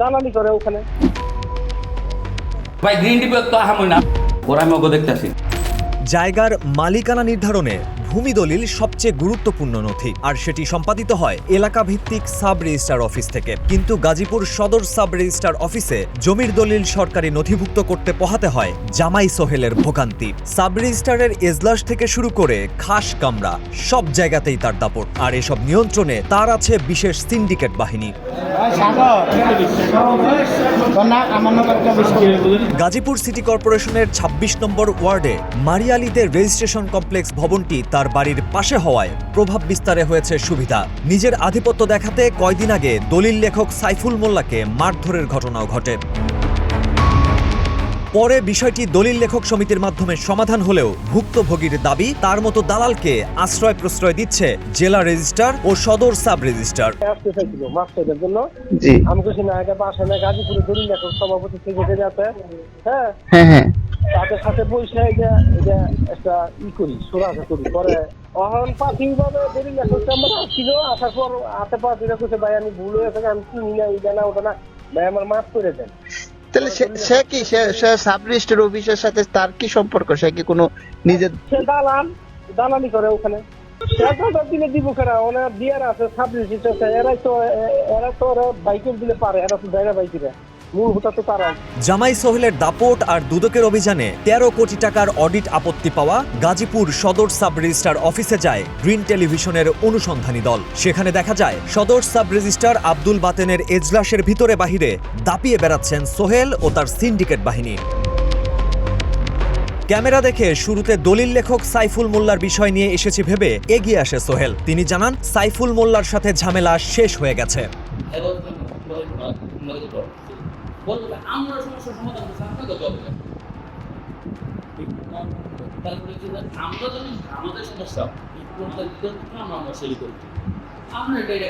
দালালি করে ওখানে। ভাই গ্রিন টি তো আহামই না, ওরা আমি ওকে দেখতেছি। জায়গার মালিকানা নির্ধারণে ভূমি দলিল সবচেয়ে গুরুত্বপূর্ণ নথি, আর সেটি সম্পাদিত হয় এলাকা ভিত্তিক সাব রেজিস্ট্রার অফিস থেকে। কিন্তু গাজীপুর সদর সাব রেজিস্ট্রার অফিসে জমির দলিল সরকারি নথিভুক্ত করতে পোহাতে হয় জামাই সোহেলের ভোগান্তি। সাব রেজিস্ট্রারের এজলাস থেকে শুরু করে খাস কামরা সব জায়গাতেই তার দাপট, আর এসব নিয়ন্ত্রণে তার আছে বিশেষ সিন্ডিকেট বাহিনী। গাজীপুর সিটি কর্পোরেশনের ২৬ নম্বর ওয়ার্ডে মারিয়ালিতে রেজিস্ট্রেশন কমপ্লেক্স ভবনটি তার বাড়ির পাশে হওয়ায় প্রভাব বিস্তারে হয়েছে সুবিধা। নিজের আধিপত্য দেখাতে কয়দিন আগে দলিল লেখক সাইফুল মোল্লাকে মারধরের ঘটনাও ঘটে। পরে বিষয়টি দলিল লেখক সমিতির মাধ্যমে সমাধান হলেও ভুক্তভোগীর দাবি তার মতো দালালকে আশ্রয় প্রশ্রয় দিচ্ছে জেলা রেজিস্ট্রার ও সদর সাব রেজিস্ট্রার। গাজীপুরের দলিল লেখক সভাপতি সেক্রেটারি আছে, তাদের সাথে বসে একটা করি সোরাসা করি। পরে অহন প্রাথমিকভাবে দলিল লেখক চেম্বার আসছিল, আসার পর হাতে পাঠিয়ে করছে ভাই আমি ভুল হয়েছে, আমি চিনি না, এই জানা ওটা না, ভাই আমার মাফ করে দেন। তাহলে সে কি সাব রেজিস্ট্রার অফিসের সাথে তার কি সম্পর্ক? সে কি কোনো নিজের দালালি করে ওখানে? দিলে দিব কেনা, ওনার বিয়ার আছে সাব রেজিস্ট্রার, এরা তো বাইকের দিলে পারে, এরা তো জায়গা বাইকিরা। জামাই সোহেলের দাপট আর দুদকের অভিযানে ১৩ কোটি টাকার অডিট আপত্তি পাওয়া গাজীপুর সদর সাব রেজিস্ট্রার অফিসে যায় গ্রিন টেলিভিশনের অনুসন্ধানী দল। সেখানে দেখা যায় সদর সাব রেজিস্ট্রার আব্দুল বাতেনের এজলাসের ভিতরে বাহিরে দাপিয়ে বেড়াচ্ছেন সোহেল ও তার সিন্ডিকেট বাহিনী। ক্যামেরা দেখে শুরুতে দলিল লেখক সাইফুল মোল্লার বিষয় নিয়ে এসেছি ভেবে এগিয়ে আসে সোহেল। তিনি জানান সাইফুল মোল্লার সাথে ঝামেলা শেষ হয়ে গেছে। আমরা সমস্যার সমাধান করছি, আপনাকে জবাব দেন। আমরা যদি আমাদের সমস্যা আমরা সেই করি, আমরা এটাই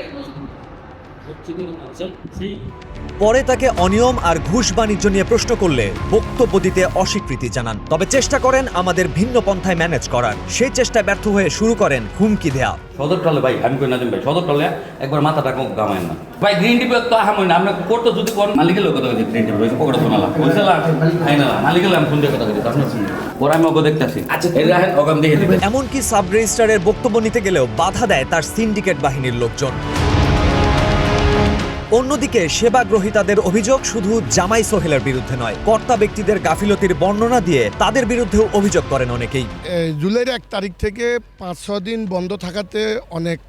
পরে তাকে অনিয়ম আর ঘুষ বাণিজ্য নিয়ে প্রশ্ন করলে বক্তব্য দিতে অস্বীকৃতি জানান, তবে চেষ্টা করেন আমাদের ভিন্ন পন্থায় ম্যানেজ করার। সেই চেষ্টায় ব্যর্থ হয়ে শুরু করেন হুমকি দেয়া। সদর টলে ভাই আমি কই না ভাই, সদর টলে একবার মাথাটা গামায় না ভাই, গ্রিন টি তো আহামই না, আপনি করতে যদি কোন মালিকের লোক কথা কইছি, গ্রিন টি ভাই পকড়া শোনালা বুঝছলা আই না মালিকের আমি ফোন দিয়ে কথা কইছি, আপনি শুনুন ওরা আমি ওকে দেখতাছি। আচ্ছা এই রাহেন ওগাম দেখে দিবেন। এমনকি সাব রেজিস্ট্রারের বক্তব্য নিতে গেলেও বাধা দেয় তার সিন্ডিকেট বাহিনীর লোকজন। অন্যদিকে সেবা গ্রহীতাদের অভিযোগ শুধু জামাই সোহেলের বিরুদ্ধে নয়, কর্তা ব্যক্তিদের গাফিলতির বর্ণনা দিয়ে তাদের বিরুদ্ধেও অভিযোগ করেন অনেকেই। জুলাইয়ের ১ তারিখ থেকে ৫-৬ দিন বন্ধ থাকাতে অনেক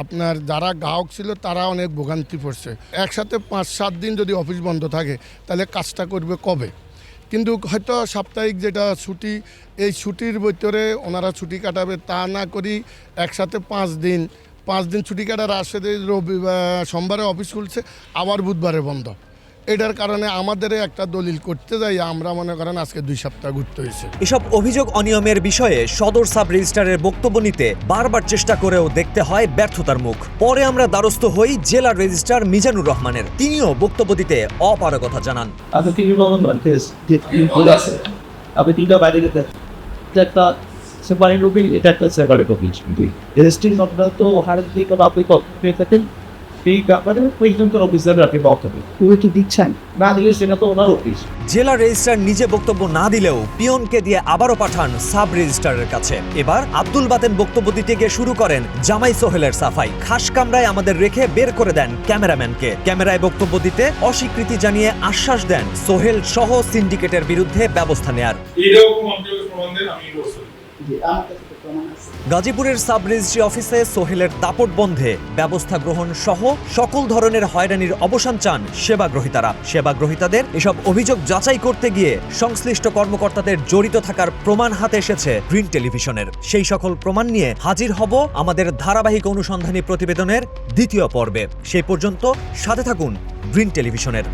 আপনার যারা গ্রাহক ছিল তারা অনেক ভোগান্তি পড়ছে। একসাথে ৫-৭ দিন যদি অফিস বন্ধ থাকে তাহলে কাজটা করবে কবে? কিন্তু হয়তো সাপ্তাহিক যেটা ছুটি, এই ছুটির ভিতরে ওনারা ছুটি কাটাবে, তা না করি একসাথে ৫ দিন ছুটি কাটার আসে, সোমবারে অফিস খুলছে, আবার বুধবারে বন্ধ। এটার কারণে আমাদের একটা দলিল করতে যাই আমরা মনে করেন আজকে ২ সপ্তাহ ঘুরতে হয়েছে। এসব অভিযোগ অনিয়মের বিষয়ে সদর সাব রেজিস্ট্রারের বক্তব্য নিতে বারবার চেষ্টা করেও দেখতে হয় ব্যর্থতার মুখ। পরে আমরা দ্বারস্থ হই জেলা রেজিস্ট্রার মিজানুর রহমানের। তিনিও বক্তব্য দিতে অপারগতা জানান। সেপারেট রূপে এটা একটা সেপারেট অফিস, রেজিস্ট্রিং আপনার তো হারের দিকে আপনি পেয়ে থাকেন, সেই ব্যাপারে পর্যন্ত অফিসার আপনি বক্তব্য কি দিচ্ছেন না দিলে সেটা তো ওনার অফিস। জেলা রেজিস্ট্রার নিজে বক্তব্য না দিলেও পিয়নকে দিয়ে আবারও পাঠান সাব রেজিস্ট্রারের কাছে। এবার আব্দুল বাতেন বক্তব্য দিতে গিয়ে শুরু করেন জামাই সোহেলের সাফাই। খাস কামরায় আমাদের রেখে বের করে দেন ক্যামেরাম্যানকে। ক্যামেরায় বক্তব্য দিতে অস্বীকৃতি জানিয়ে আশ্বাস দেন সোহেল সহ সিন্ডিকেটের বিরুদ্ধে ব্যবস্থা নেয়ার। গাজীপুরের সাব রেজিস্ট্রি অফিসে সোহেলের দাপট বন্ধে ব্যবস্থা গ্রহণ সহ সকল ধরনের হয়রানির অবসান চান সেবা গ্রহীতারা। সেবা গ্রহীতাদের এসব অভিযোগ যাচাই করতে গিয়ে সংশ্লিষ্ট কর্মকর্তাদের জড়িত থাকার প্রমাণ হাতে এসেছে গ্রিন টেলিভিশনের। সেই সকল প্রমাণ নিয়ে হাজির হব আমাদের ধারাবাহিক অনুসন্ধানী প্রতিবেদনের দ্বিতীয় পর্বে। সেই পর্যন্ত সাথে থাকুন গ্রিন টেলিভিশনের।